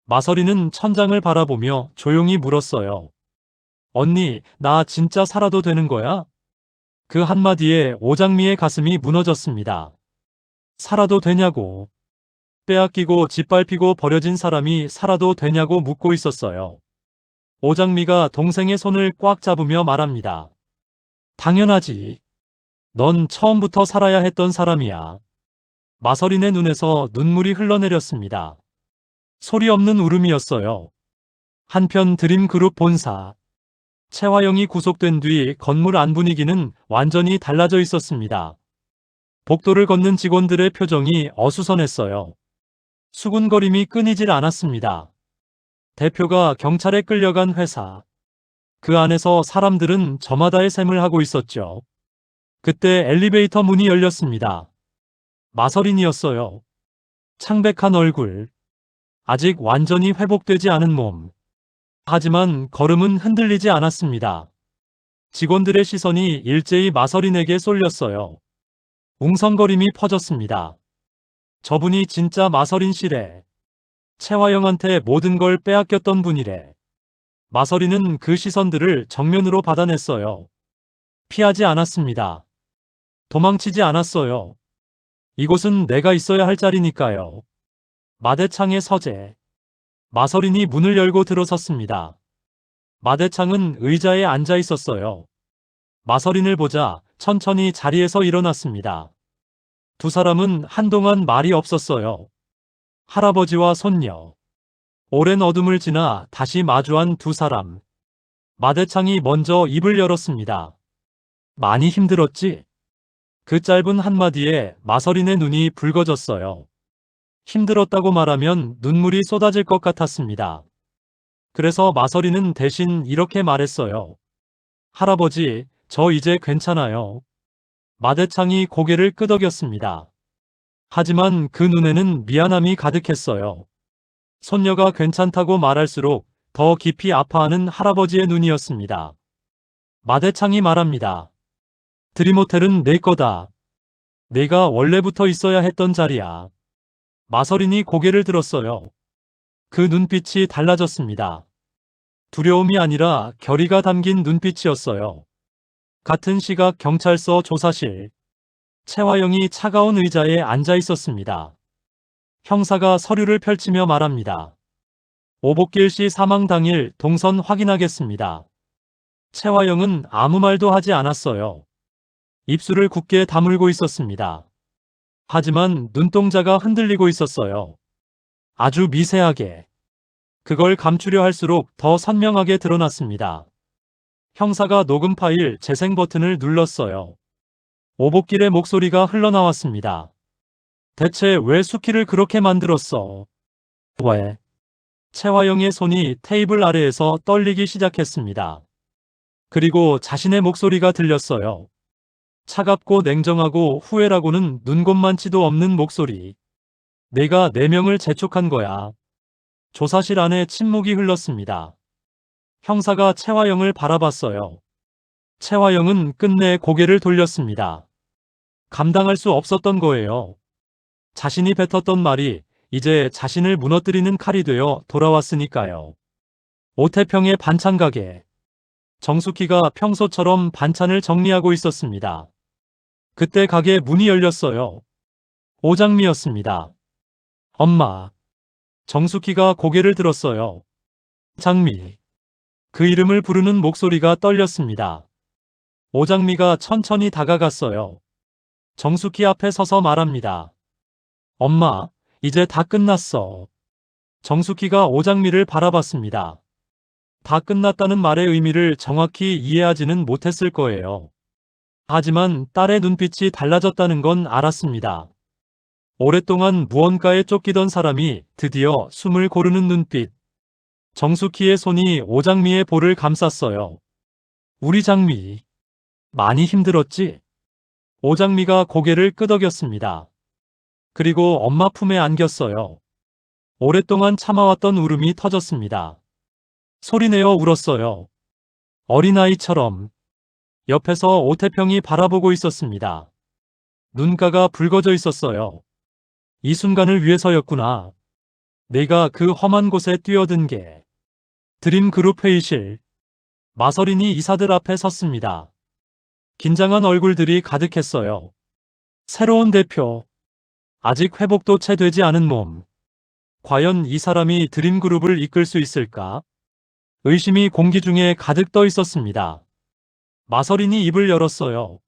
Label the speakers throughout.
Speaker 1: 마서리는 천장을 바라보며 조용히 물었어요. 언니, 나 진짜 살아도 되는 거야? 그 한마디에 오장미의 가슴이 무너졌습니다. 살아도 되냐고. 빼앗기고 짓밟히고 버려진 사람이 살아도 되냐고 묻고 있었어요. 오장미가 동생의 손을 꽉 잡으며 말합니다. 당연하지. 넌 처음부터 살아야 했던 사람이야. 마서린의 눈에서 눈물이 흘러내렸습니다. 소리 없는 울음이었어요. 한편 드림그룹 본사. 채화영이 구속된 뒤 건물 안 분위기는 완전히 달라져 있었습니다. 복도를 걷는 직원들의 표정이 어수선했어요. 수군거림이 끊이질 않았습니다. 대표가 경찰에 끌려간 회사. 그 안에서 사람들은 저마다의 셈을 하고 있었죠. 그때 엘리베이터 문이 열렸습니다. 마서린이었어요. 창백한 얼굴. 아직 완전히 회복되지 않은 몸. 하지만 걸음은 흔들리지 않았습니다. 직원들의 시선이 일제히 마서린에게 쏠렸어요. 웅성거림이 퍼졌습니다. 저분이 진짜 마서린 씨래. 채화영한테 모든 걸 빼앗겼던 분이래. 마서린은 그 시선들을 정면으로 받아냈어요. 피하지 않았습니다. 도망치지 않았어요. 이곳은 내가 있어야 할 자리니까요. 마대창의 서재. 마서린이 문을 열고 들어섰습니다. 마대창은 의자에 앉아 있었어요. 마서린을 보자 천천히 자리에서 일어났습니다. 두 사람은 한동안 말이 없었어요. 할아버지와 손녀. 오랜 어둠을 지나 다시 마주한 두 사람. 마대창이 먼저 입을 열었습니다. 많이 힘들었지? 그 짧은 한마디에 마서린의 눈이 붉어졌어요. 힘들었다고 말하면 눈물이 쏟아질 것 같았습니다. 그래서 마서린은 대신 이렇게 말했어요. 할아버지, 저 이제 괜찮아요. 마대창이 고개를 끄덕였습니다. 하지만 그 눈에는 미안함이 가득했어요. 손녀가 괜찮다고 말할수록 더 깊이 아파하는 할아버지의 눈이었습니다. 마대창이 말합니다. 드림호텔은 내 거다. 내가 원래부터 있어야 했던 자리야. 마서린이 고개를 들었어요. 그 눈빛이 달라졌습니다. 두려움이 아니라 결의가 담긴 눈빛이었어요. 같은 시각 경찰서 조사실. 채화영이 차가운 의자에 앉아 있었습니다. 형사가 서류를 펼치며 말합니다. 오복길 씨 사망 당일 동선 확인하겠습니다. 채화영은 아무 말도 하지 않았어요. 입술을 굳게 다물고 있었습니다. 하지만 눈동자가 흔들리고 있었어요. 아주 미세하게. 그걸 감추려 할수록 더 선명하게 드러났습니다. 형사가 녹음 파일 재생 버튼을 눌렀어요. 오복길의 목소리가 흘러나왔습니다. 대체 왜 수키를 그렇게 만들었어? 왜? 채화영의 손이 테이블 아래에서 떨리기 시작했습니다. 그리고 자신의 목소리가 들렸어요. 차갑고 냉정하고 후회라고는 눈곱만치도 없는 목소리. 내가 4명을 재촉한 거야. 조사실 안에 침묵이 흘렀습니다. 형사가 채화영을 바라봤어요. 채화영은 끝내 고개를 돌렸습니다. 감당할 수 없었던 거예요. 자신이 뱉었던 말이 이제 자신을 무너뜨리는 칼이 되어 돌아왔으니까요. 오태평의 반찬 가게. 정숙희가 평소처럼 반찬을 정리하고 있었습니다. 그때 가게 문이 열렸어요. 오장미였습니다. 엄마. 정숙희가 고개를 들었어요. 장미. 그 이름을 부르는 목소리가 떨렸습니다. 오장미가 천천히 다가갔어요. 정숙희 앞에 서서 말합니다. 엄마, 이제 다 끝났어. 정숙희가 오장미를 바라봤습니다. 다 끝났다는 말의 의미를 정확히 이해하지는 못했을 거예요. 하지만 딸의 눈빛이 달라졌다는 건 알았습니다. 오랫동안 무언가에 쫓기던 사람이 드디어 숨을 고르는 눈빛. 정숙희의 손이 오장미의 볼을 감쌌어요. 우리 장미. 많이 힘들었지? 오장미가 고개를 끄덕였습니다. 그리고 엄마 품에 안겼어요. 오랫동안 참아왔던 울음이 터졌습니다. 소리내어 울었어요. 어린아이처럼. 옆에서 오태평이 바라보고 있었습니다. 눈가가 붉어져 있었어요. 이 순간을 위해서였구나. 내가 그 험한 곳에 뛰어든 게. 드림그룹 회의실. 마서린이 이사들 앞에 섰습니다. 긴장한 얼굴들이 가득했어요. 새로운 대표. 아직 회복도 채 되지 않은 몸. 과연 이 사람이 드림그룹을 이끌 수 있을까? 의심이 공기 중에 가득 떠 있었습니다. 마서린이 입을 열었어요.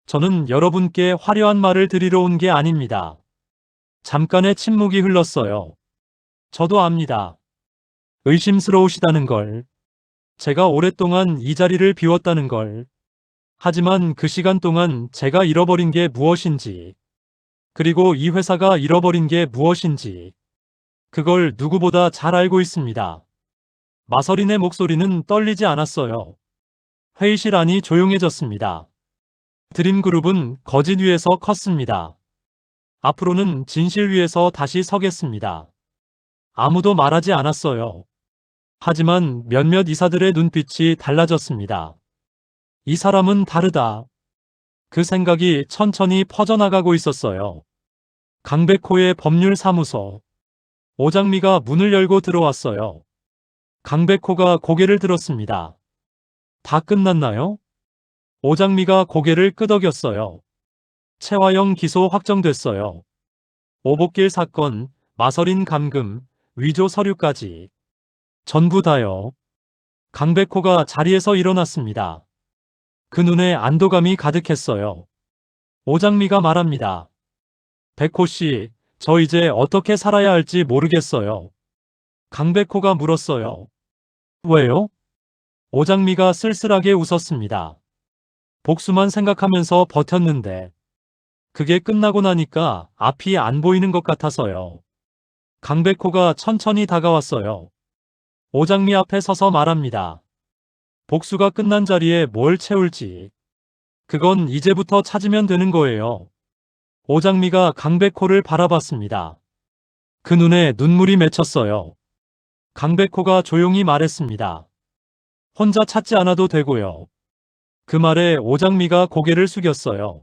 Speaker 1: 저는 여러분께 화려한 말을 드리러 온 게 아닙니다. 잠깐의 침묵이 흘렀어요. 저도 압니다. 의심스러우시다는 걸. 제가 오랫동안 이 자리를 비웠다는 걸. 하지만 그 시간 동안 제가 잃어버린 게 무엇인지, 그리고 이 회사가 잃어버린 게 무엇인지, 그걸 누구보다 잘 알고 있습니다. 마서린의 목소리는 떨리지 않았어요. 회의실 안이 조용해졌습니다. 드림그룹은 거짓 위에서 컸습니다. 앞으로는 진실 위에서 다시 서겠습니다. 아무도 말하지 않았어요. 하지만 몇몇 이사들의 눈빛이 달라졌습니다. 이 사람은 다르다. 그 생각이 천천히 퍼져나가고 있었어요. 강백호의 법률사무소. 오장미가 문을 열고 들어왔어요. 강백호가 고개를 들었습니다. 다 끝났나요? 오장미가 고개를 끄덕였어요. 최화영 기소 확정됐어요. 오복길 사건, 마서린 감금, 위조 서류까지. 전부 다요. 강백호가 자리에서 일어났습니다. 그 눈에 안도감이 가득했어요. 오장미가 말합니다. 백호 씨, 저 이제 어떻게 살아야 할지 모르겠어요. 강백호가 물었어요. 왜요? 오장미가 쓸쓸하게 웃었습니다. 복수만 생각하면서 버텼는데 그게 끝나고 나니까 앞이 안 보이는 것 같아서요. 강백호가 천천히 다가왔어요. 오장미 앞에 서서 말합니다. 복수가 끝난 자리에 뭘 채울지. 그건 이제부터 찾으면 되는 거예요. 오장미가 강백호를 바라봤습니다. 그 눈에 눈물이 맺혔어요. 강백호가 조용히 말했습니다. 혼자 찾지 않아도 되고요. 그 말에 오장미가 고개를 숙였어요.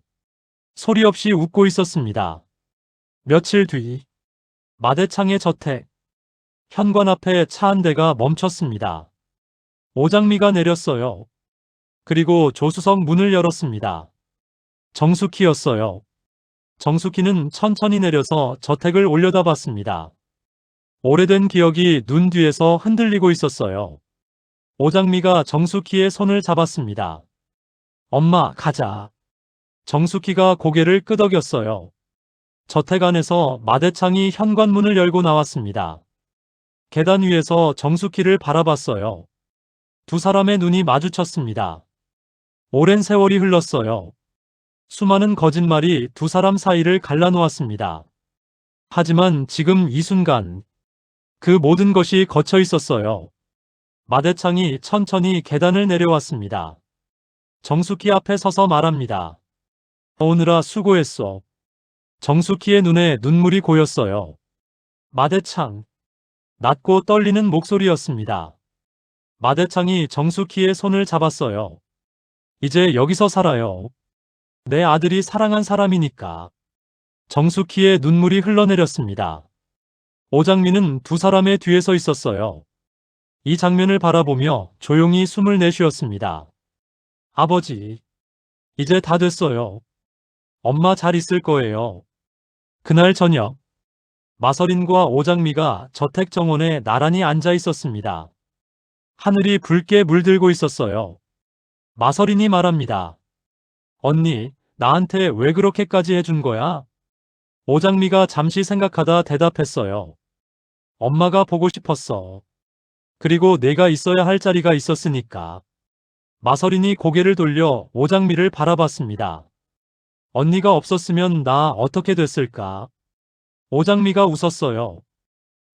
Speaker 1: 소리 없이 웃고 있었습니다. 며칠 뒤, 마대창의 저택. 현관 앞에 차 한 대가 멈췄습니다. 오장미가 내렸어요. 그리고 조수석 문을 열었습니다. 정숙희였어요. 정숙희는 천천히 내려서 저택을 올려다봤습니다. 오래된 기억이 눈 뒤에서 흔들리고 있었어요. 오장미가 정숙희의 손을 잡았습니다. 엄마, 가자. 정숙희가 고개를 끄덕였어요. 저택 안에서 마대창이 현관문을 열고 나왔습니다. 계단 위에서 정숙희를 바라봤어요. 두 사람의 눈이 마주쳤습니다. 오랜 세월이 흘렀어요. 수많은 거짓말이 두 사람 사이를 갈라놓았습니다. 하지만 지금 이 순간 그 모든 것이 걷혀 있었어요. 마대창이 천천히 계단을 내려왔습니다. 정숙희 앞에 서서 말합니다. 오느라 수고했어. 정숙희의 눈에 눈물이 고였어요. 마대창. 낮고 떨리는 목소리였습니다. 마대창이 정숙희의 손을 잡았어요. 이제 여기서 살아요. 내 아들이 사랑한 사람이니까. 정숙희의 눈물이 흘러내렸습니다. 오장미는 두 사람의 뒤에 서 있었어요. 이 장면을 바라보며 조용히 숨을 내쉬었습니다. 아버지, 이제 다 됐어요. 엄마 잘 있을 거예요. 그날 저녁, 마서린과 오장미가 저택 정원에 나란히 앉아 있었습니다. 하늘이 붉게 물들고 있었어요. 마서린이 말합니다. 언니, 나한테 왜 그렇게까지 해준 거야? 오장미가 잠시 생각하다 대답했어요. 엄마가 보고 싶었어. 그리고 내가 있어야 할 자리가 있었으니까. 마서린이 고개를 돌려 오장미를 바라봤습니다. 언니가 없었으면 나 어떻게 됐을까? 오장미가 웃었어요.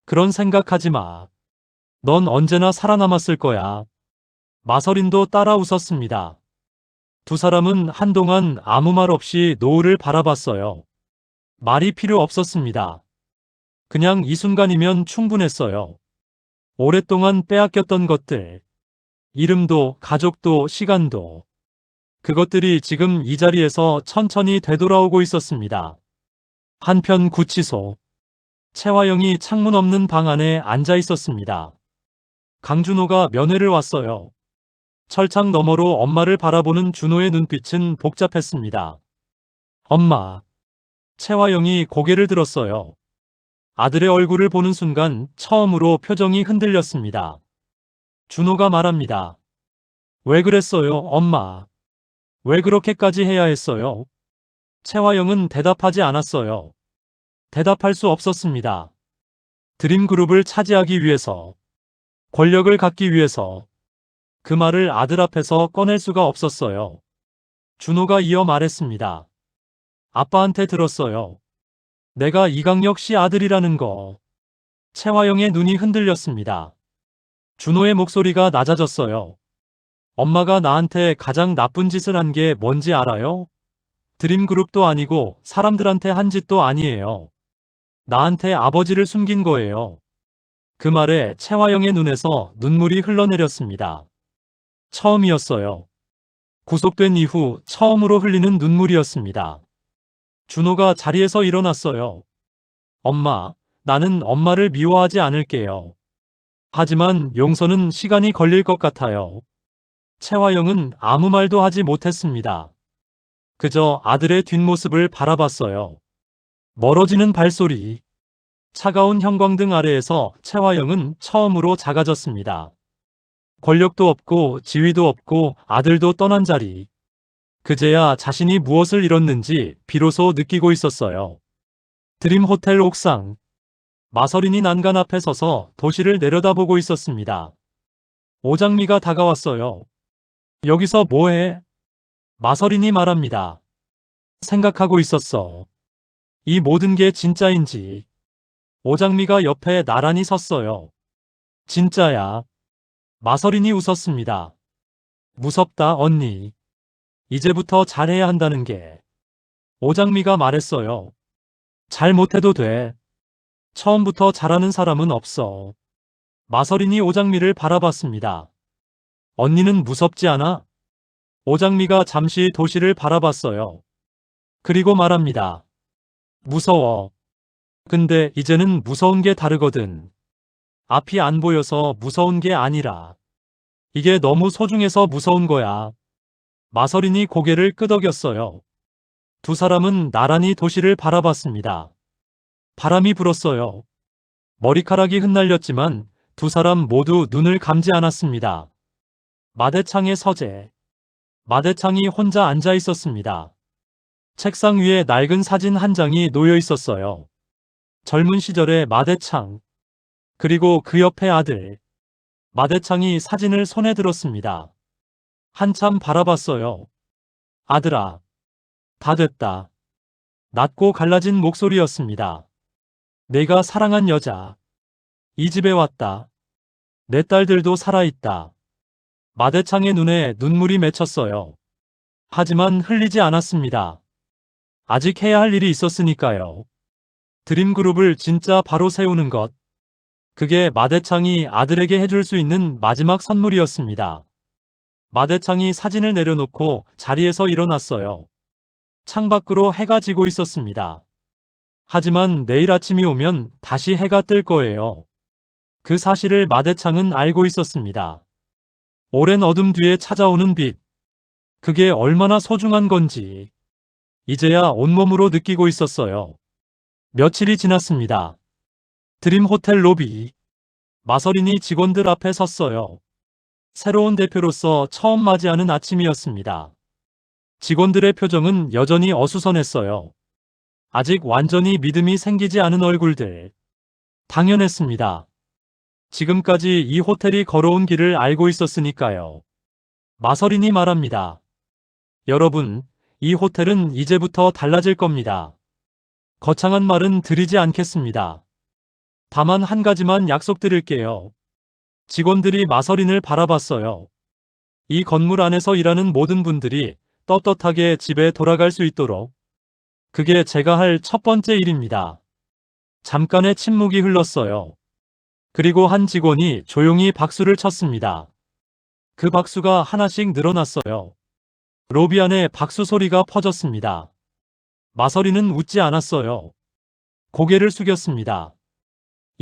Speaker 1: 그런 생각하지 마. 넌 언제나 살아남았을 거야. 마서린도 따라 웃었습니다. 두 사람은 한동안 아무 말 없이 노을을 바라봤어요. 말이 필요 없었습니다. 그냥 이 순간이면 충분했어요. 오랫동안 빼앗겼던 것들, 이름도 가족도 시간도, 그것들이 지금 이 자리에서 천천히 되돌아오고 있었습니다. 한편 구치소. 채화영이 창문 없는 방 안에 앉아 있었습니다. 강준호가 면회를 왔어요. 철창 너머로 엄마를 바라보는 준호의 눈빛은 복잡했습니다. 엄마. 채화영이 고개를 들었어요. 아들의 얼굴을 보는 순간 처음으로 표정이 흔들렸습니다. 준호가 말합니다. 왜 그랬어요, 엄마? 왜 그렇게까지 해야 했어요? 채화영은 대답하지 않았어요. 대답할 수 없었습니다. 드림그룹을 차지하기 위해서, 권력을 갖기 위해서 그 말을 아들 앞에서 꺼낼 수가 없었어요. 준호가 이어 말했습니다. 아빠한테 들었어요. 내가 이강혁 씨 아들이라는 거. 채화영의 눈이 흔들렸습니다. 준호의 목소리가 낮아졌어요. 엄마가 나한테 가장 나쁜 짓을 한 게 뭔지 알아요? 드림그룹도 아니고 사람들한테 한 짓도 아니에요. 나한테 아버지를 숨긴 거예요. 그 말에 채화영의 눈에서 눈물이 흘러내렸습니다. 처음이었어요. 구속된 이후 처음으로 흘리는 눈물이었습니다. 준호가 자리에서 일어났어요. 엄마, 나는 엄마를 미워하지 않을게요. 하지만 용서는 시간이 걸릴 것 같아요. 채화영은 아무 말도 하지 못했습니다. 그저 아들의 뒷모습을 바라봤어요. 멀어지는 발소리. 차가운 형광등 아래에서 채화영은 처음으로 작아졌습니다. 권력도 없고 지위도 없고 아들도 떠난 자리. 그제야 자신이 무엇을 잃었는지 비로소 느끼고 있었어요. 드림호텔 옥상. 마서린이 난간 앞에 서서 도시를 내려다보고 있었습니다. 오장미가 다가왔어요. 여기서 뭐해? 마서린이 말합니다. 생각하고 있었어. 이 모든 게 진짜인지. 오장미가 옆에 나란히 섰어요. 진짜야. 마서린이 웃었습니다. 무섭다, 언니. 이제부터 잘해야 한다는 게. 오장미가 말했어요. 잘못해도 돼. 처음부터 잘하는 사람은 없어. 마서린이 오장미를 바라봤습니다. 언니는 무섭지 않아? 오장미가 잠시 도시를 바라봤어요. 그리고 말합니다. 무서워. 근데 이제는 무서운 게 다르거든. 앞이 안 보여서 무서운 게 아니라 이게 너무 소중해서 무서운 거야. 마서린이 고개를 끄덕였어요. 두 사람은 나란히 도시를 바라봤습니다. 바람이 불었어요. 머리카락이 흩날렸지만 두 사람 모두 눈을 감지 않았습니다. 마대창의 서재. 마대창이 혼자 앉아 있었습니다. 책상 위에 낡은 사진 한 장이 놓여 있었어요. 젊은 시절의 마대창. 그리고 그 옆에 아들. 마대창이 사진을 손에 들었습니다. 한참 바라봤어요. 아들아. 다 됐다. 낮고 갈라진 목소리였습니다. 내가 사랑한 여자. 이 집에 왔다. 내 딸들도 살아있다. 마대창의 눈에 눈물이 맺혔어요. 하지만 흘리지 않았습니다. 아직 해야 할 일이 있었으니까요. 드림그룹을 진짜 바로 세우는 것. 그게 마대창이 아들에게 해줄 수 있는 마지막 선물이었습니다. 마대창이 사진을 내려놓고 자리에서 일어났어요. 창밖으로 해가 지고 있었습니다. 하지만 내일 아침이 오면 다시 해가 뜰 거예요. 그 사실을 마대창은 알고 있었습니다. 오랜 어둠 뒤에 찾아오는 빛. 그게 얼마나 소중한 건지 이제야 온몸으로 느끼고 있었어요. 며칠이 지났습니다. 드림 호텔 로비. 마서린이 직원들 앞에 섰어요. 새로운 대표로서 처음 맞이하는 아침이었습니다. 직원들의 표정은 여전히 어수선했어요. 아직 완전히 믿음이 생기지 않은 얼굴들. 당연했습니다. 지금까지 이 호텔이 걸어온 길을 알고 있었으니까요. 마서린이 말합니다. 여러분, 이 호텔은 이제부터 달라질 겁니다. 거창한 말은 드리지 않겠습니다. 다만 한 가지만 약속드릴게요. 직원들이 마서린을 바라봤어요. 이 건물 안에서 일하는 모든 분들이 떳떳하게 집에 돌아갈 수 있도록. 그게 제가 할 첫 번째 일입니다. 잠깐의 침묵이 흘렀어요. 그리고 한 직원이 조용히 박수를 쳤습니다. 그 박수가 하나씩 늘어났어요. 로비 안에 박수 소리가 퍼졌습니다. 마서린은 웃지 않았어요. 고개를 숙였습니다.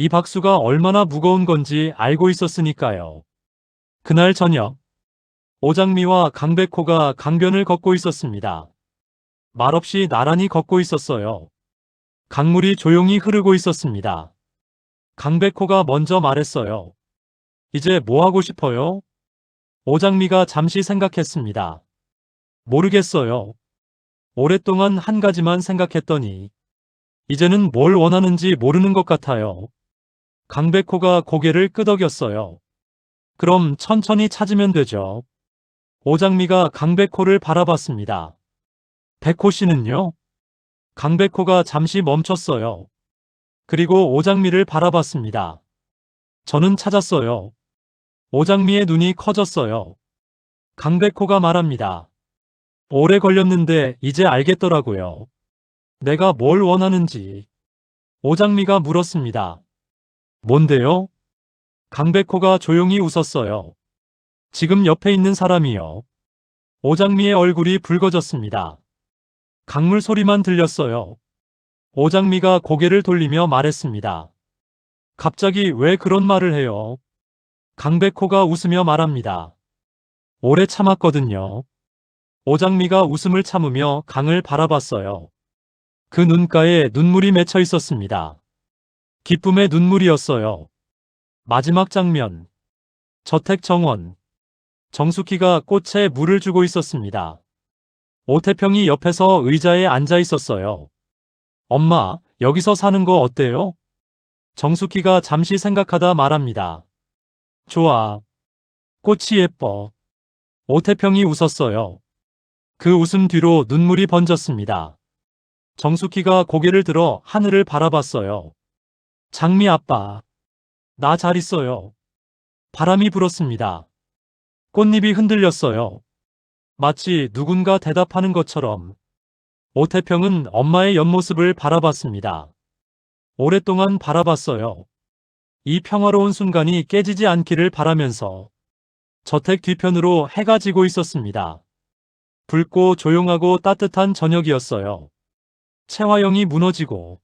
Speaker 1: 이 박수가 얼마나 무거운 건지 알고 있었으니까요. 그날 저녁, 오장미와 강백호가 강변을 걷고 있었습니다. 말없이 나란히 걷고 있었어요. 강물이 조용히 흐르고 있었습니다. 강백호가 먼저 말했어요. 이제 뭐 하고 싶어요? 오장미가 잠시 생각했습니다. 모르겠어요. 오랫동안 한 가지만 생각했더니 이제는 뭘 원하는지 모르는 것 같아요. 강백호가 고개를 끄덕였어요. 그럼 천천히 찾으면 되죠. 오장미가 강백호를 바라봤습니다. 백호 씨는요? 강백호가 잠시 멈췄어요. 그리고 오장미를 바라봤습니다. 저는 찾았어요. 오장미의 눈이 커졌어요. 강백호가 말합니다. 오래 걸렸는데 이제 알겠더라고요. 내가 뭘 원하는지. 오장미가 물었습니다. 뭔데요? 강백호가 조용히 웃었어요. 지금 옆에 있는 사람이요. 오장미의 얼굴이 붉어졌습니다. 강물 소리만 들렸어요. 오장미가 고개를 돌리며 말했습니다. 갑자기 왜 그런 말을 해요? 강백호가 웃으며 말합니다. 오래 참았거든요. 오장미가 웃음을 참으며 강을 바라봤어요. 그 눈가에 눈물이 맺혀 있었습니다. 기쁨의 눈물이었어요. 마지막 장면. 저택 정원. 정숙희가 꽃에 물을 주고 있었습니다. 오태평이 옆에서 의자에 앉아 있었어요. 엄마, 여기서 사는 거 어때요? 정숙희가 잠시 생각하다 말합니다. 좋아. 꽃이 예뻐. 오태평이 웃었어요. 그 웃음 뒤로 눈물이 번졌습니다. 정숙희가 고개를 들어 하늘을 바라봤어요. 장미 아빠. 나 잘 있어요. 바람이 불었습니다. 꽃잎이 흔들렸어요. 마치 누군가 대답하는 것처럼. 오태평은 엄마의 옆모습을 바라봤습니다. 오랫동안 바라봤어요. 이 평화로운 순간이 깨지지 않기를 바라면서 저택 뒤편으로 해가 지고 있었습니다. 붉고 조용하고 따뜻한 저녁이었어요. 채화영이 무너지고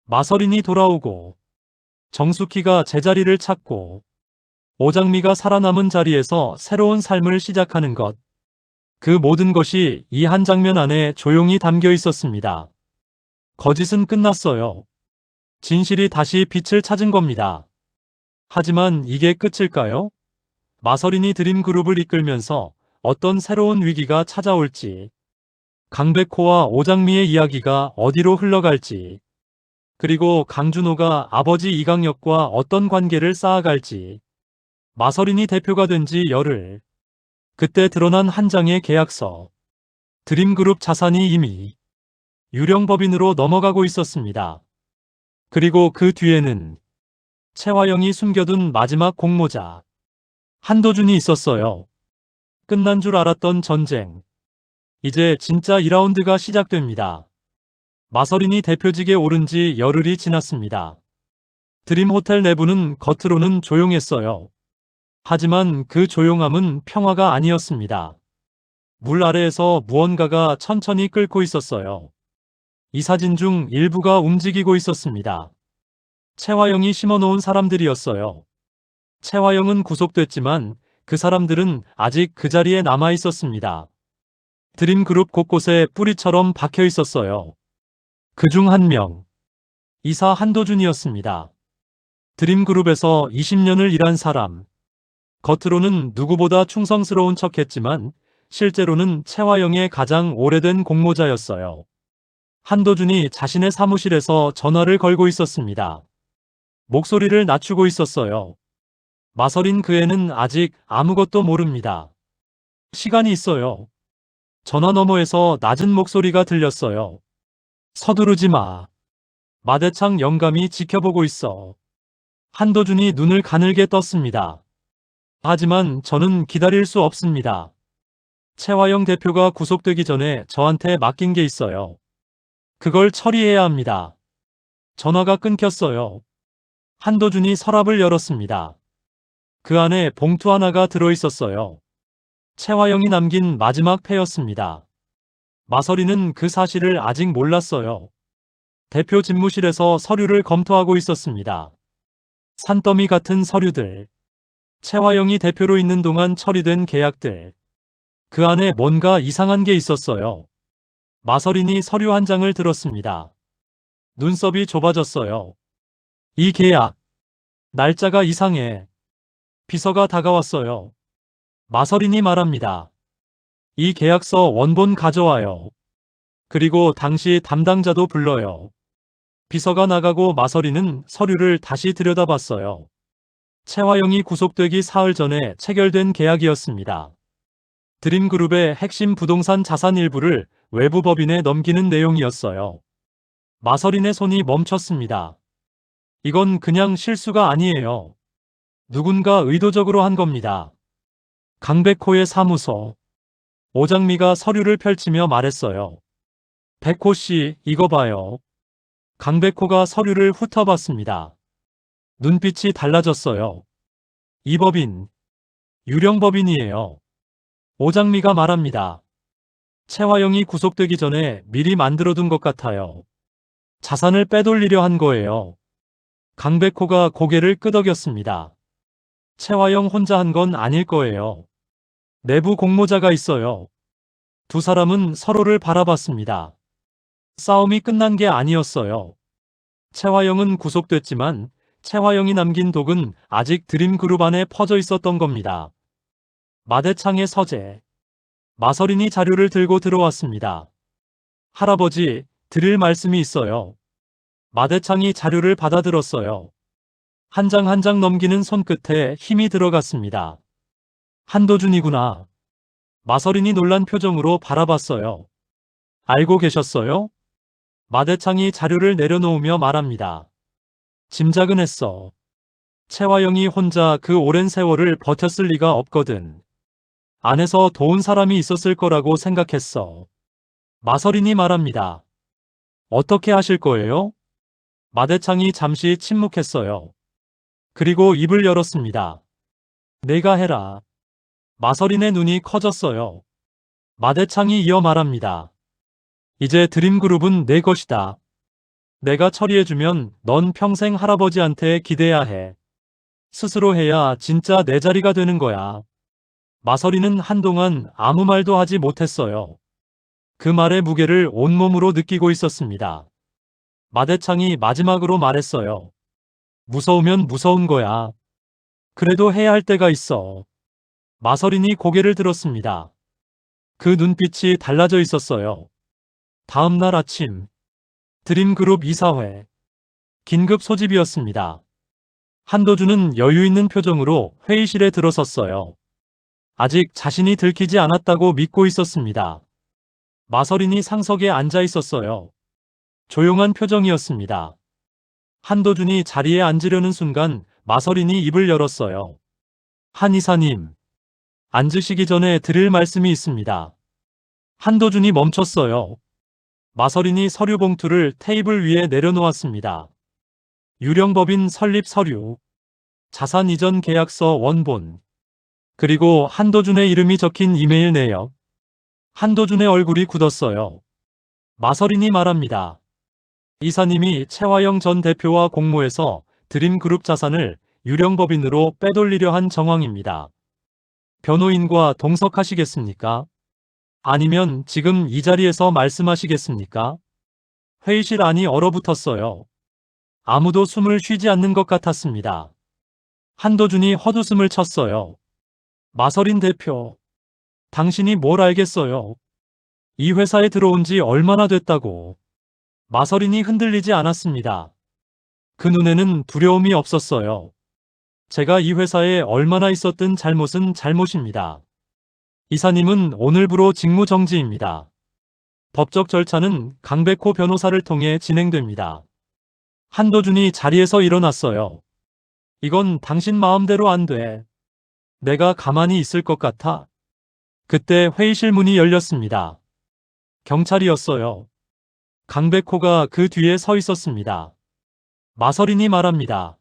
Speaker 1: 마서린이 돌아오고 정숙희가 제자리를 찾고 오장미가 살아남은 자리에서 새로운 삶을 시작하는 것. 그 모든 것이 이 한 장면 안에 조용히 담겨 있었습니다. 거짓은 끝났어요. 진실이 다시 빛을 찾은 겁니다. 하지만 이게 끝일까요? 마서린이 드림그룹을 이끌면서 어떤 새로운 위기가 찾아올지, 강백호와 오장미의 이야기가 어디로 흘러갈지, 그리고 강준호가 아버지 이강혁과 어떤 관계를 쌓아갈지, 마서린이 대표가 된 지 열흘, 그때 드러난 한 장의 계약서. 드림그룹 자산이 이미 유령법인으로 넘어가고 있었습니다. 그리고 그 뒤에는 채화영이 숨겨둔 마지막 공모자 한도준이 있었어요. 끝난 줄 알았던 전쟁. 이제 진짜 2라운드가 시작됩니다. 마서린이 대표직에 오른 지 열흘이 지났습니다. 드림호텔 내부는 겉으로는 조용했어요. 하지만 그 조용함은 평화가 아니었습니다. 물 아래에서 무언가가 천천히 끓고 있었어요. 이 사진 중 일부가 움직이고 있었습니다. 채화영이 심어놓은 사람들이었어요. 채화영은 구속됐지만 그 사람들은 아직 그 자리에 남아 있었습니다. 드림그룹 곳곳에 뿌리처럼 박혀 있었어요. 그중 한 명, 이사 한도준이었습니다. 드림그룹에서 20년을 일한 사람. 겉으로는 누구보다 충성스러운 척했지만 실제로는 채화영의 가장 오래된 공모자였어요. 한도준이 자신의 사무실에서 전화를 걸고 있었습니다. 목소리를 낮추고 있었어요. 마서린 그 애는 아직 아무것도 모릅니다. 시간이 있어요. 전화 너머에서 낮은 목소리가 들렸어요. 서두르지 마. 마대창 영감이 지켜보고 있어. 한도준이 눈을 가늘게 떴습니다. 하지만 저는 기다릴 수 없습니다. 채화영 대표가 구속되기 전에 저한테 맡긴 게 있어요. 그걸 처리해야 합니다. 전화가 끊겼어요. 한도준이 서랍을 열었습니다. 그 안에 봉투 하나가 들어있었어요. 채화영이 남긴 마지막 패였습니다. 마서린은 그 사실을 아직 몰랐어요. 대표 집무실에서 서류를 검토하고 있었습니다. 산더미 같은 서류들. 최화영이 대표로 있는 동안 처리된 계약들. 그 안에 뭔가 이상한 게 있었어요. 마서린이 서류 한 장을 들었습니다. 눈썹이 좁아졌어요. 이 계약. 날짜가 이상해. 비서가 다가왔어요. 마서린이 말합니다. 이 계약서 원본 가져와요. 그리고 당시 담당자도 불러요. 비서가 나가고 마서린은 서류를 다시 들여다봤어요. 최화영이 구속되기 사흘 전에 체결된 계약이었습니다. 드림그룹의 핵심 부동산 자산 일부를 외부 법인에 넘기는 내용이었어요. 마서린의 손이 멈췄습니다. 이건 그냥 실수가 아니에요. 누군가 의도적으로 한 겁니다. 강백호의 사무소. 오장미가 서류를 펼치며 말했어요. 백호 씨, 이거 봐요. 강백호가 서류를 훑어봤습니다. 눈빛이 달라졌어요. 이 법인, 유령법인이에요. 오장미가 말합니다. 최화영이 구속되기 전에 미리 만들어둔 것 같아요. 자산을 빼돌리려 한 거예요. 강백호가 고개를 끄덕였습니다. 최화영 혼자 한 건 아닐 거예요. 내부 공모자가 있어요. 두 사람은 서로를 바라봤습니다. 싸움이 끝난 게 아니었어요. 최화영은 구속됐지만 최화영이 남긴 독은 아직 드림그룹 안에 퍼져 있었던 겁니다. 마대창의 서재. 마서린이 자료를 들고 들어왔습니다. 할아버지, 드릴 말씀이 있어요. 마대창이 자료를 받아들었어요. 한 장 한 장 넘기는 손끝에 힘이 들어갔습니다. 한도준이구나. 마서린이 놀란 표정으로 바라봤어요. 알고 계셨어요? 마대창이 자료를 내려놓으며 말합니다. 짐작은 했어. 최화영이 혼자 그 오랜 세월을 버텼을 리가 없거든. 안에서 도운 사람이 있었을 거라고 생각했어. 마서린이 말합니다. 어떻게 하실 거예요? 마대창이 잠시 침묵했어요. 그리고 입을 열었습니다. 내가 해라. 마서린의 눈이 커졌어요. 마대창이 이어 말합니다. 이제 드림그룹은 내 것이다. 내가 처리해주면 넌 평생 할아버지한테 기대야 해. 스스로 해야 진짜 내 자리가 되는 거야. 마서린은 한동안 아무 말도 하지 못했어요. 그 말의 무게를 온몸으로 느끼고 있었습니다. 마대창이 마지막으로 말했어요. 무서우면 무서운 거야. 그래도 해야 할 때가 있어. 마서린이 고개를 들었습니다. 그 눈빛이 달라져 있었어요. 다음 날 아침, 드림그룹 이사회. 긴급 소집이었습니다. 한도준은 여유 있는 표정으로 회의실에 들어섰어요. 아직 자신이 들키지 않았다고 믿고 있었습니다. 마서린이 상석에 앉아 있었어요. 조용한 표정이었습니다. 한도준이 자리에 앉으려는 순간 마서린이 입을 열었어요. 한 이사님, 앉으시기 전에 드릴 말씀이 있습니다. 한도준이 멈췄어요. 마서린이 서류 봉투를 테이블 위에 내려놓았습니다. 유령법인 설립 서류, 자산 이전 계약서 원본, 그리고 한도준의 이름이 적힌 이메일 내역. 한도준의 얼굴이 굳었어요. 마서린이 말합니다. 이사님이 최화영 전 대표와 공모해서 드림그룹 자산을 유령법인으로 빼돌리려 한 정황입니다. 변호인과 동석하시겠습니까? 아니면 지금 이 자리에서 말씀하시겠습니까? 회의실 안이 얼어붙었어요. 아무도 숨을 쉬지 않는 것 같았습니다. 한도준이 헛웃음을 쳤어요. 마서린 대표, 당신이 뭘 알겠어요? 이 회사에 들어온 지 얼마나 됐다고. 마서린이 흔들리지 않았습니다. 그 눈에는 두려움이 없었어요. 제가 이 회사에 얼마나 있었든 잘못은 잘못입니다. 이사님은 오늘부로 직무정지입니다. 법적 절차는 강백호 변호사를 통해 진행됩니다. 한도준이 자리에서 일어났어요. 이건 당신 마음대로 안 돼. 내가 가만히 있을 것 같아? 그때 회의실 문이 열렸습니다. 경찰이었어요. 강백호가 그 뒤에 서 있었습니다. 마서린이 말합니다.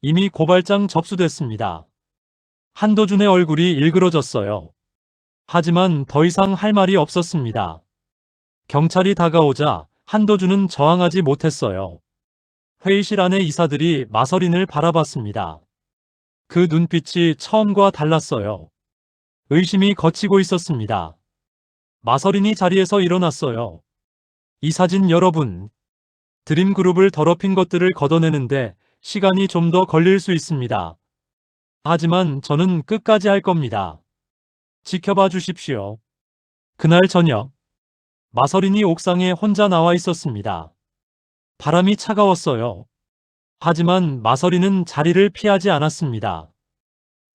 Speaker 1: 이미 고발장 접수됐습니다. 한도준의 얼굴이 일그러졌어요. 하지만 더 이상 할 말이 없었습니다. 경찰이 다가오자 한도준은 저항하지 못했어요. 회의실 안의 이사들이 마서린을 바라봤습니다. 그 눈빛이 처음과 달랐어요. 의심이 걷히고 있었습니다. 마서린이 자리에서 일어났어요. 이 사진 여러분, 드림그룹을 더럽힌 것들을 걷어내는데 시간이 좀 더 걸릴 수 있습니다. 하지만 저는 끝까지 할 겁니다. 지켜봐 주십시오. 그날 저녁, 마서린이 옥상에 혼자 나와 있었습니다. 바람이 차가웠어요. 하지만 마서린은 자리를 피하지 않았습니다.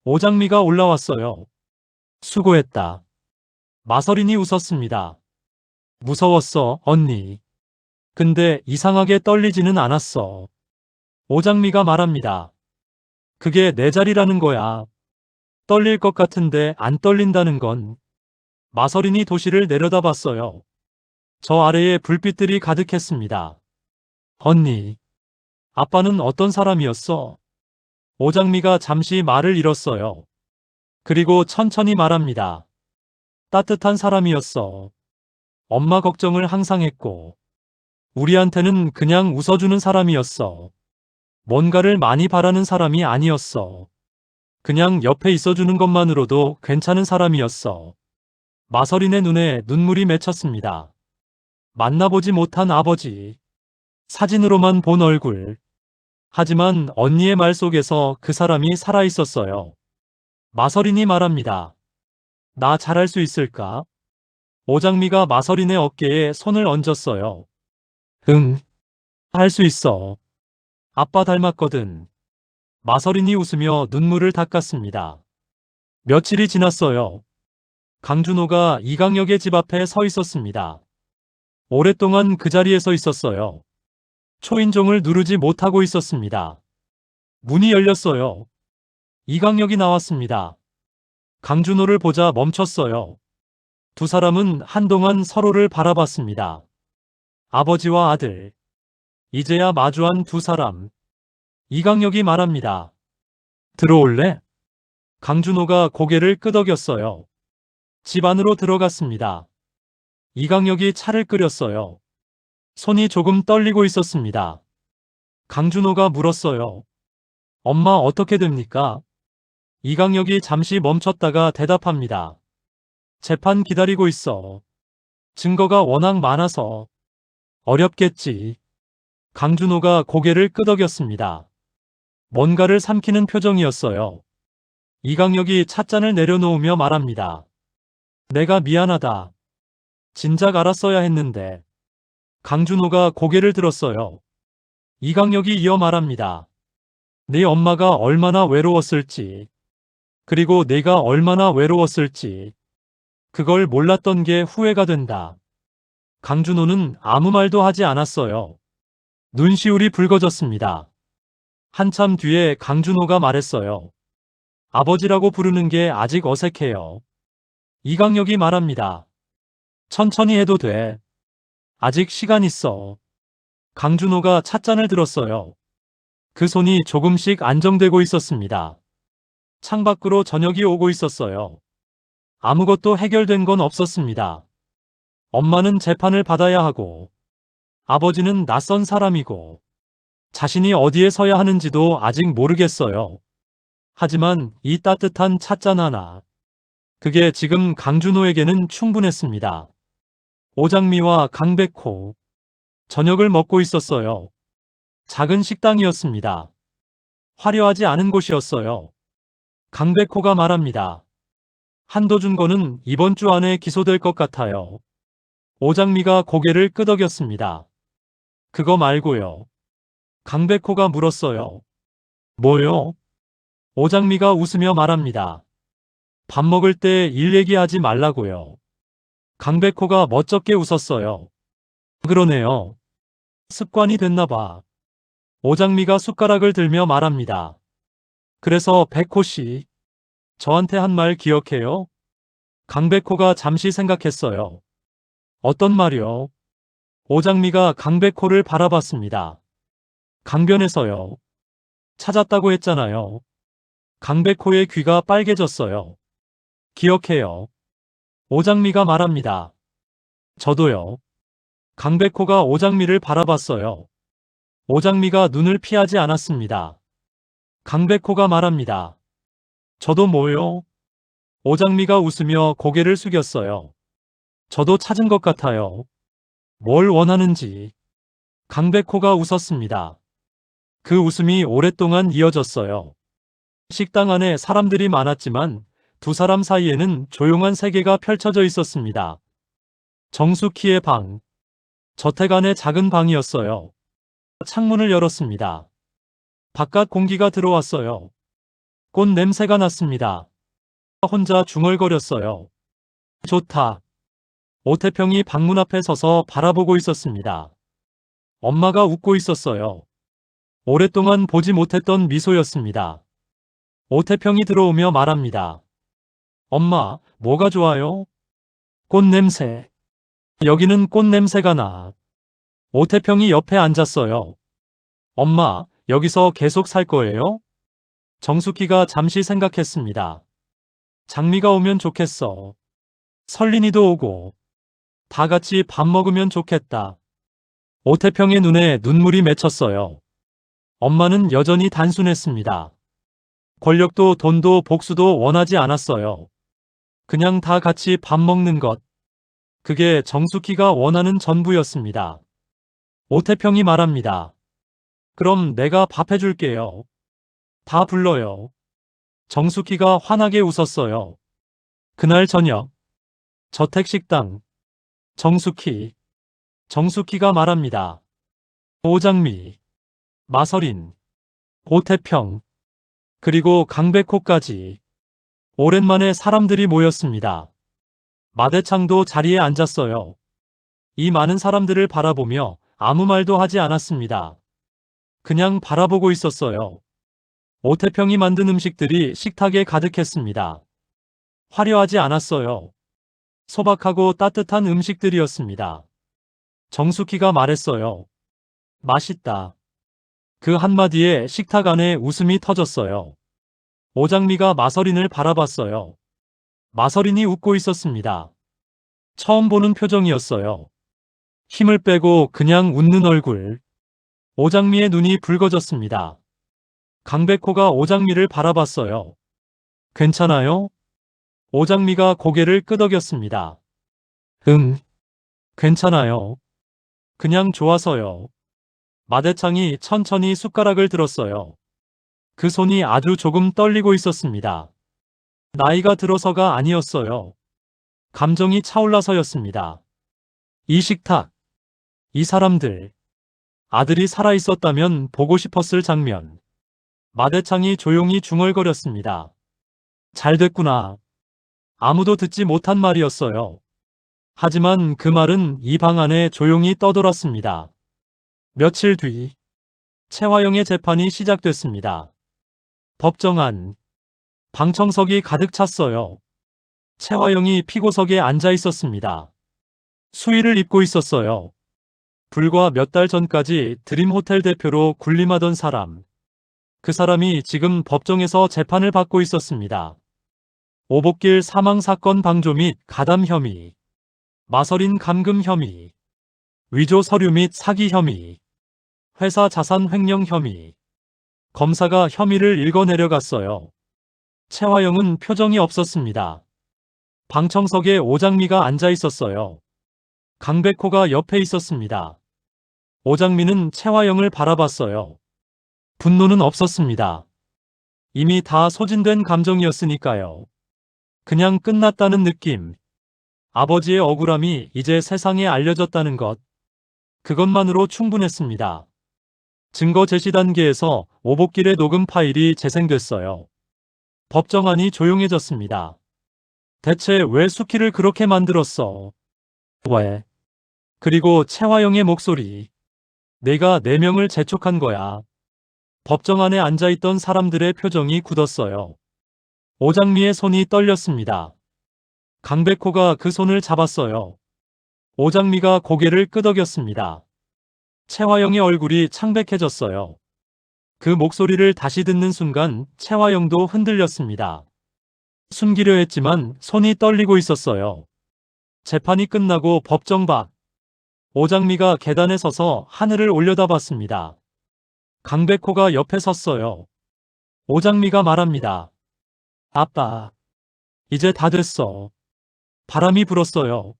Speaker 1: 오장미가 올라왔어요. 수고했다. 마서린이 웃었습니다. 무서웠어, 언니. 근데 이상하게 떨리지는 않았어. 오장미가 말합니다. 그게 내 자리라는 거야. 떨릴 것 같은데 안 떨린다는 건. 마서린이 도시를 내려다봤어요. 저 아래에 불빛들이 가득했습니다. 언니, 아빠는 어떤 사람이었어? 오장미가 잠시 말을 잃었어요. 그리고 천천히 말합니다. 따뜻한 사람이었어. 엄마 걱정을 항상 했고, 우리한테는 그냥 웃어주는 사람이었어. 뭔가를 많이 바라는 사람이 아니었어. 그냥 옆에 있어주는 것만으로도 괜찮은 사람이었어. 마서린의 눈에 눈물이 맺혔습니다. 만나보지 못한 아버지. 사진으로만 본 얼굴. 하지만 언니의 말 속에서 그 사람이 살아있었어요. 마서린이 말합니다. 나 잘할 수 있을까? 오장미가 마서린의 어깨에 손을 얹었어요. 응, 할 수 있어. 아빠 닮았거든. 마서린이 웃으며 눈물을 닦았습니다. 며칠이 지났어요. 강준호가 이강혁의 집 앞에 서 있었습니다. 오랫동안 그 자리에 서 있었어요. 초인종을 누르지 못하고 있었습니다. 문이 열렸어요. 이강혁이 나왔습니다. 강준호를 보자 멈췄어요. 두 사람은 한동안 서로를 바라봤습니다. 아버지와 아들. 이제야 마주한 두 사람. 이강혁이 말합니다. 들어올래? 강준호가 고개를 끄덕였어요. 집 안으로 들어갔습니다. 이강혁이 차를 끓였어요. 손이 조금 떨리고 있었습니다. 강준호가 물었어요. 엄마 어떻게 됩니까? 이강혁이 잠시 멈췄다가 대답합니다. 재판 기다리고 있어. 증거가 워낙 많아서. 어렵겠지. 강준호가 고개를 끄덕였습니다. 뭔가를 삼키는 표정이었어요. 이강혁이 찻잔을 내려놓으며 말합니다. 내가 미안하다. 진작 알았어야 했는데. 강준호가 고개를 들었어요. 이강혁이 이어 말합니다. 네 엄마가 얼마나 외로웠을지. 그리고 내가 얼마나 외로웠을지. 그걸 몰랐던 게 후회가 된다. 강준호는 아무 말도 하지 않았어요. 눈시울이 붉어졌습니다. 한참 뒤에 강준호가 말했어요. 아버지라고 부르는 게 아직 어색해요. 이강혁이 말합니다. 천천히 해도 돼. 아직 시간 있어. 강준호가 찻잔을 들었어요. 그 손이 조금씩 안정되고 있었습니다. 창밖으로 저녁이 오고 있었어요. 아무것도 해결된 건 없었습니다. 엄마는 재판을 받아야 하고, 아버지는 낯선 사람이고, 자신이 어디에 서야 하는지도 아직 모르겠어요. 하지만 이 따뜻한 찻잔 하나, 그게 지금 강준호에게는 충분했습니다. 오장미와 강백호, 저녁을 먹고 있었어요. 작은 식당이었습니다. 화려하지 않은 곳이었어요. 강백호가 말합니다. 한도준 거는 이번 주 안에 기소될 것 같아요. 오장미가 고개를 끄덕였습니다. 그거 말고요. 강백호가 물었어요. 뭐요? 오장미가 웃으며 말합니다. 밥 먹을 때 일 얘기하지 말라고요. 강백호가 멋쩍게 웃었어요. 그러네요. 습관이 됐나 봐. 오장미가 숟가락을 들며 말합니다. 그래서 백호 씨, 저한테 한 말 기억해요? 강백호가 잠시 생각했어요. 어떤 말이요? 오장미가 강백호를 바라봤습니다. 강변에서요. 찾았다고 했잖아요. 강백호의 귀가 빨개졌어요. 기억해요. 오장미가 말합니다. 저도요. 강백호가 오장미를 바라봤어요. 오장미가 눈을 피하지 않았습니다. 강백호가 말합니다. 저도 뭐요? 오장미가 웃으며 고개를 숙였어요. 저도 찾은 것 같아요. 뭘 원하는지. 강백호가 웃었습니다. 그 웃음이 오랫동안 이어졌어요. 식당 안에 사람들이 많았지만 두 사람 사이에는 조용한 세계가 펼쳐져 있었습니다. 정숙희의 방. 저택 안의 작은 방이었어요. 창문을 열었습니다. 바깥 공기가 들어왔어요. 꽃 냄새가 났습니다. 혼자 중얼거렸어요. 좋다. 오태평이 방문 앞에 서서 바라보고 있었습니다. 엄마가 웃고 있었어요. 오랫동안 보지 못했던 미소였습니다. 오태평이 들어오며 말합니다. 엄마, 뭐가 좋아요? 꽃 냄새. 여기는 꽃 냄새가 나. 오태평이 옆에 앉았어요. 엄마, 여기서 계속 살 거예요? 정숙희가 잠시 생각했습니다. 장미가 오면 좋겠어. 설린이도 오고. 다 같이 밥 먹으면 좋겠다. 오태평의 눈에 눈물이 맺혔어요. 엄마는 여전히 단순했습니다. 권력도 돈도 복수도 원하지 않았어요. 그냥 다 같이 밥 먹는 것. 그게 정숙희가 원하는 전부였습니다. 오태평이 말합니다. 그럼 내가 밥 해줄게요. 다 불러요. 정숙희가 환하게 웃었어요. 그날 저녁. 저택식당. 정숙희가 말합니다. 오장미, 마서린, 오태평, 그리고 강백호까지. 오랜만에 사람들이 모였습니다. 마대창도 자리에 앉았어요. 이 많은 사람들을 바라보며 아무 말도 하지 않았습니다. 그냥 바라보고 있었어요. 오태평이 만든 음식들이 식탁에 가득했습니다. 화려하지 않았어요. 소박하고 따뜻한 음식들이었습니다. 정숙희가 말했어요. 맛있다. 그 한마디에 식탁 안에 웃음이 터졌어요. 오장미가 마서린을 바라봤어요. 마서린이 웃고 있었습니다. 처음 보는 표정이었어요. 힘을 빼고 그냥 웃는 얼굴. 오장미의 눈이 붉어졌습니다. 강백호가 오장미를 바라봤어요. 괜찮아요? 오장미가 고개를 끄덕였습니다. 괜찮아요. 그냥 좋아서요. 마대창이 천천히 숟가락을 들었어요. 그 손이 아주 조금 떨리고 있었습니다. 나이가 들어서가 아니었어요. 감정이 차올라서였습니다. 이 식탁, 이 사람들, 아들이 살아있었다면 보고 싶었을 장면. 마대창이 조용히 중얼거렸습니다. 잘 됐구나. 아무도 듣지 못한 말이었어요. 하지만 그 말은 이 방 안에 조용히 떠돌았습니다. 며칠 뒤, 최화영의 재판이 시작됐습니다. 법정 안, 방청석이 가득 찼어요. 최화영이 피고석에 앉아 있었습니다. 수의를 입고 있었어요. 불과 몇 달 전까지 드림호텔 대표로 군림하던 사람. 그 사람이 지금 법정에서 재판을 받고 있었습니다. 오복길 사망사건 방조 및 가담 혐의, 마서린 감금 혐의, 위조 서류 및 사기 혐의, 회사 자산 횡령 혐의. 검사가 혐의를 읽어내려갔어요. 최화영은 표정이 없었습니다. 방청석에 오장미가 앉아 있었어요. 강백호가 옆에 있었습니다. 오장미는 최화영을 바라봤어요. 분노는 없었습니다. 이미 다 소진된 감정이었으니까요. 그냥 끝났다는 느낌. 아버지의 억울함이 이제 세상에 알려졌다는 것. 그것만으로 충분했습니다. 증거 제시 단계에서 오복길의 녹음 파일이 재생됐어요. 법정안이 조용해졌습니다. 대체 왜 수키를 그렇게 만들었어? 왜? 그리고 최화영의 목소리. 내가 4명을 재촉한 거야. 법정 안에 앉아있던 사람들의 표정이 굳었어요. 오장미의 손이 떨렸습니다. 강백호가 그 손을 잡았어요. 오장미가 고개를 끄덕였습니다. 최화영의 얼굴이 창백해졌어요. 그 목소리를 다시 듣는 순간 최화영도 흔들렸습니다. 숨기려 했지만 손이 떨리고 있었어요. 재판이 끝나고 법정 밖. 오장미가 계단에 서서 하늘을 올려다봤습니다. 강백호가 옆에 섰어요. 오장미가 말합니다. 아빠, 이제 다 됐어. 바람이 불었어요.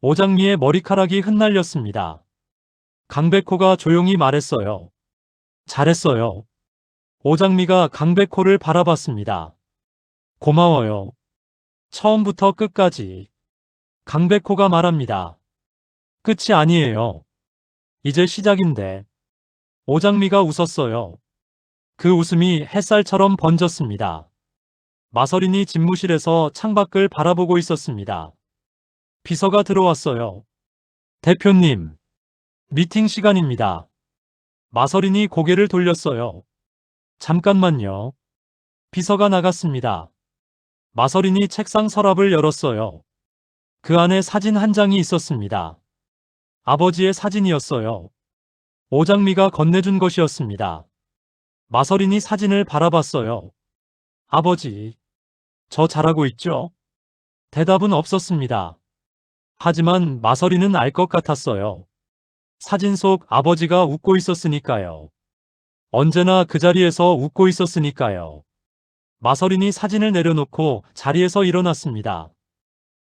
Speaker 1: 오장미의 머리카락이 흩날렸습니다. 강백호가 조용히 말했어요. 잘했어요. 오장미가 강백호를 바라봤습니다. 고마워요. 처음부터 끝까지. 강백호가 말합니다. 끝이 아니에요. 이제 시작인데. 오장미가 웃었어요. 그 웃음이 햇살처럼 번졌습니다. 마서린이 집무실에서 창밖을 바라보고 있었습니다. 비서가 들어왔어요. 대표님, 미팅 시간입니다. 마서린이 고개를 돌렸어요. 잠깐만요. 비서가 나갔습니다. 마서린이 책상 서랍을 열었어요. 그 안에 사진 한 장이 있었습니다. 아버지의 사진이었어요. 오장미가 건네준 것이었습니다. 마서린이 사진을 바라봤어요. 아버지, 저 잘하고 있죠? 대답은 없었습니다. 하지만 마서린은 알 것 같았어요. 사진 속 아버지가 웃고 있었으니까요. 언제나 그 자리에서 웃고 있었으니까요. 마서린이 사진을 내려놓고 자리에서 일어났습니다.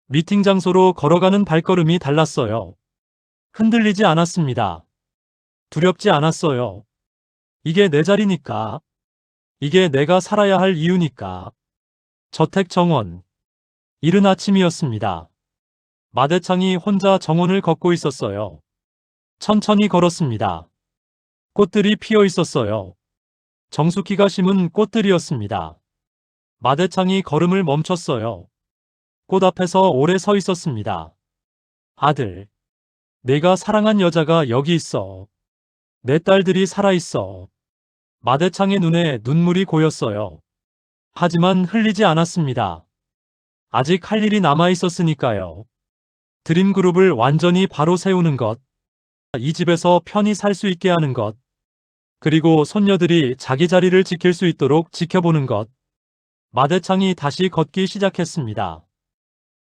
Speaker 1: 미팅 장소로 걸어가는 발걸음이 달랐어요. 흔들리지 않았습니다. 두렵지 않았어요. 이게 내 자리니까. 이게 내가 살아야 할 이유니까. 저택 정원. 이른 아침이었습니다. 마대창이 혼자 정원을 걷고 있었어요. 천천히 걸었습니다. 꽃들이 피어 있었어요. 정숙희가 심은 꽃들이었습니다. 마대창이 걸음을 멈췄어요. 꽃 앞에서 오래 서 있었습니다. 아들, 내가 사랑한 여자가 여기 있어. 내 딸들이 살아있어. 마대창의 눈에 눈물이 고였어요. 하지만 흘리지 않았습니다. 아직 할 일이 남아 있었으니까요. 드림그룹을 완전히 바로 세우는 것. 이 집에서 편히 살 수 있게 하는 것. 그리고 손녀들이 자기 자리를 지킬 수 있도록 지켜보는 것. 마대창이 다시 걷기 시작했습니다.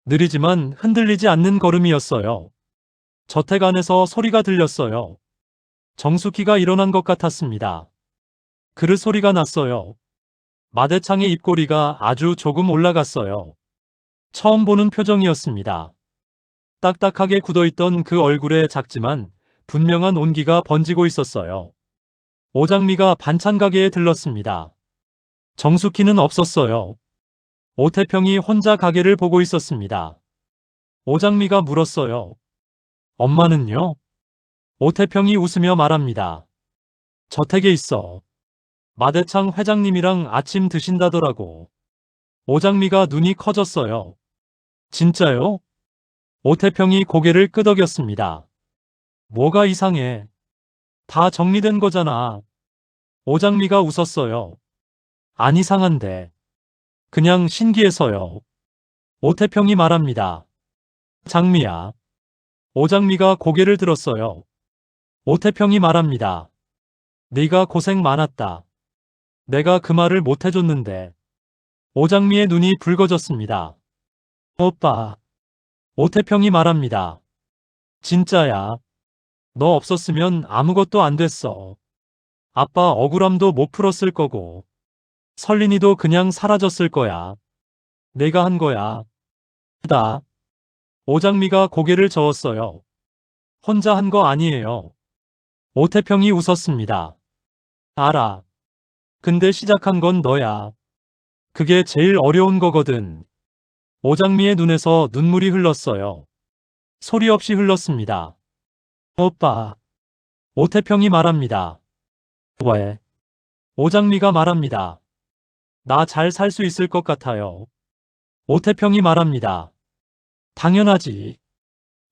Speaker 1: 느리지만 흔들리지 않는 걸음이었어요. 저택 안에서 소리가 들렸어요. 정숙희가 일어난 것 같았습니다. 그릇 소리가 났어요. 마대창의 입꼬리가 아주 조금 올라갔어요. 처음 보는 표정이었습니다. 딱딱하게 굳어있던 그 얼굴에 작지만 분명한 온기가 번지고 있었어요. 오장미가 반찬 가게에 들렀습니다. 정숙희는 없었어요. 오태평이 혼자 가게를 보고 있었습니다. 오장미가 물었어요. 엄마는요? 오태평이 웃으며 말합니다. 저택에 있어. 마대창 회장님이랑 아침 드신다더라고. 오장미가 눈이 커졌어요. 진짜요? 오태평이 고개를 끄덕였습니다. 뭐가 이상해. 다 정리된 거잖아. 오장미가 웃었어요. 안 이상한데. 그냥 신기해서요. 오태평이 말합니다. 장미야. 오장미가 고개를 들었어요. 오태평이 말합니다. 네가 고생 많았다. 내가 그 말을 못 해줬는데. 오장미의 눈이 붉어졌습니다. 오빠. 오태평이 말합니다. 진짜야. 너 없었으면 아무것도 안 됐어. 아빠 억울함도 못 풀었을 거고. 설린이도 그냥 사라졌을 거야. 내가 한 거야. 나. 오장미가 고개를 저었어요. 혼자 한 거 아니에요. 오태평이 웃었습니다. 알아. 근데 시작한 건 너야. 그게 제일 어려운 거거든. 오장미의 눈에서 눈물이 흘렀어요. 소리 없이 흘렀습니다. 오빠. 오태평이 말합니다. 왜? 오장미가 말합니다. 나 잘 살 수 있을 것 같아요. 오태평이 말합니다. 당연하지.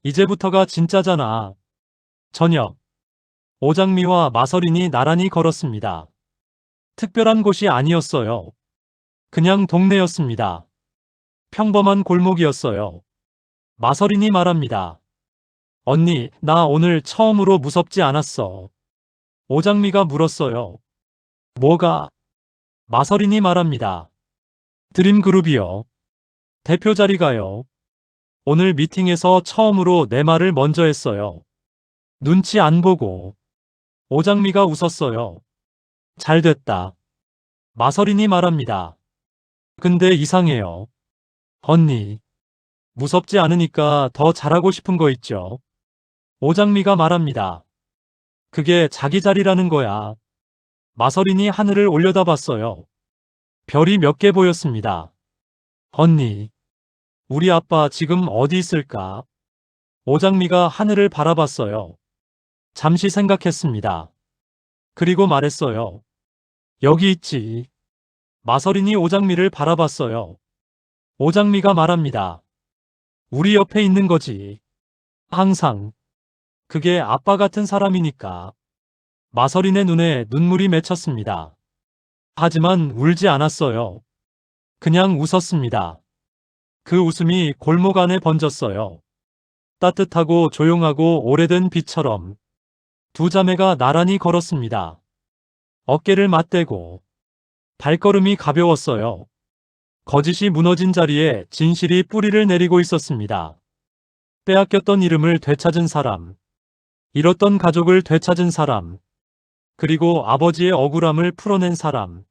Speaker 1: 이제부터가 진짜잖아. 저녁. 오장미와 마서린이 나란히 걸었습니다. 특별한 곳이 아니었어요. 그냥 동네였습니다. 평범한 골목이었어요. 마서린이 말합니다. 언니, 나 오늘 처음으로 무섭지 않았어. 오장미가 물었어요. 뭐가? 마서린이 말합니다. 드림그룹이요. 대표 자리가요. 오늘 미팅에서 처음으로 내 말을 먼저 했어요. 눈치 안 보고. 오장미가 웃었어요. 잘 됐다. 마서린이 말합니다. 근데 이상해요. 언니, 무섭지 않으니까 더 잘하고 싶은 거 있죠? 오장미가 말합니다. 그게 자기 자리라는 거야. 마서린이 하늘을 올려다봤어요. 별이 몇 개 보였습니다. 언니, 우리 아빠 지금 어디 있을까? 오장미가 하늘을 바라봤어요. 잠시 생각했습니다. 그리고 말했어요. 여기 있지. 마서린이 오장미를 바라봤어요. 오장미가 말합니다. 우리 옆에 있는 거지. 항상. 그게 아빠 같은 사람이니까. 마서린의 눈에 눈물이 맺혔습니다. 하지만 울지 않았어요. 그냥 웃었습니다. 그 웃음이 골목 안에 번졌어요. 따뜻하고 조용하고 오래된 빛처럼. 두 자매가 나란히 걸었습니다. 어깨를 맞대고. 발걸음이 가벼웠어요. 거짓이 무너진 자리에 진실이 뿌리를 내리고 있었습니다. 빼앗겼던 이름을 되찾은 사람, 잃었던 가족을 되찾은 사람, 그리고 아버지의 억울함을 풀어낸 사람.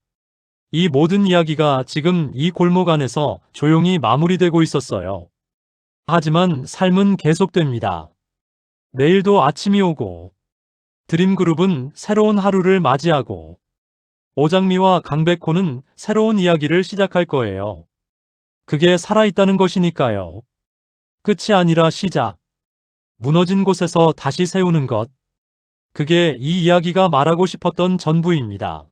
Speaker 1: 이 모든 이야기가 지금 이 골목 안에서 조용히 마무리되고 있었어요. 하지만 삶은 계속됩니다. 내일도 아침이 오고, 드림그룹은 새로운 하루를 맞이하고, 오장미와 강백호는 새로운 이야기를 시작할 거예요. 그게 살아있다는 것이니까요. 끝이 아니라 시작. 무너진 곳에서 다시 세우는 것. 그게 이 이야기가 말하고 싶었던 전부입니다.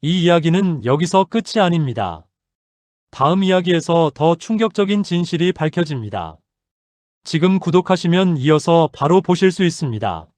Speaker 1: 이 이야기는 여기서 끝이 아닙니다. 다음 이야기에서 더 충격적인 진실이 밝혀집니다. 지금 구독하시면 이어서 바로 보실 수 있습니다.